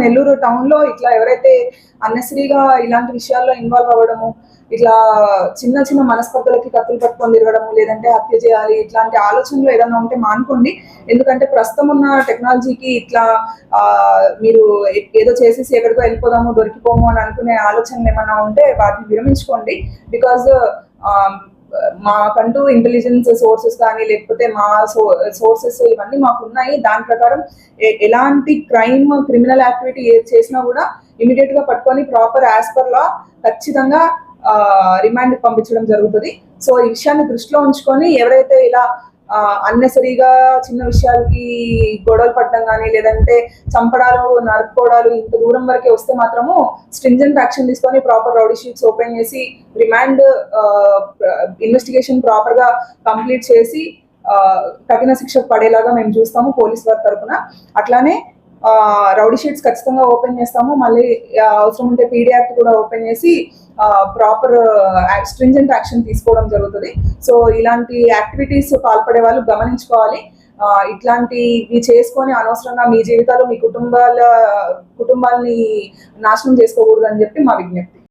Nellore town లో ఇట్లా ఎవరైతే అన్నెసరీగా ఇలాంటి విషయాల్లో ఇన్వాల్వ్ అవ్వడము, ఇట్లా చిన్న చిన్న మనస్పర్ధలకి కత్తులు పట్టుకొని తిరగడము, లేదంటే హత్య చేయాలి ఇట్లాంటి ఆలోచనలు ఏదైనా ఉంటే మానుకోండి. ఎందుకంటే ప్రస్తుతం ఉన్న టెక్నాలజీకి ఇట్లా మీరు ఏదో చేసేసి ఎక్కడికో వెళ్ళిపోదాము, దొరికిపోము అని అనుకునే ఆలోచనలు ఏమైనా ఉంటే వాటిని విరమించుకోండి. బికాజ్ మాకంటూ ఇంటెలిజెన్స్ సోర్సెస్ కానీ లేకపోతే మా సోర్సెస్ ఇవన్నీ మాకు ఉన్నాయి. దాని ప్రకారం ఎలాంటి క్రిమినల్ యాక్టివిటీ ఏది చేసినా కూడా ఇమీడియట్ గా పట్టుకొని ప్రాపర్ యాజ్ పర్ లా ఖచ్చితంగా రిమాండ్ పంపించడం జరుగుతుంది. సో ఈ విషయాన్ని దృష్టిలో ఉంచుకొని ఎవరైతే ఇలా అన్నెసరీగా చిన్న విషయాలకి గొడవలు పడడం కానీ లేదంటే చంపడాలు నరుకోవడాలు ఇంత దూరం వరకే వస్తే మాత్రము స్ట్రింజెంట్ యాక్షన్ తీసుకొని ప్రాపర్ రౌడీ షీట్స్ ఓపెన్ చేసి రిమాండ్ ఇన్వెస్టిగేషన్ ప్రాపర్ గా కంప్లీట్ చేసి కఠిన శిక్ష పడేలాగా మేము చూస్తాము పోలీస్ వారి తరఫున. అట్లానే రౌడీ షీట్స్ ఖచ్చితంగా ఓపెన్ చేస్తాము. మళ్ళీ అవసరం ఉంటే పీడీ యాక్ట్ కూడా ఓపెన్ చేసి ప్రాపర్ స్ట్రింజెంట్ యాక్షన్ తీసుకోవడం జరుగుతుంది. సో ఇలాంటి యాక్టివిటీస్ పాల్పడే వాళ్ళు గమనించుకోవాలి. ఇట్లాంటివి చేసుకొని అనవసరంగా మీ జీవితాలు మీ కుటుంబాలని నాశనం చేసుకోకూడదు అని చెప్పి మా విజ్ఞప్తి.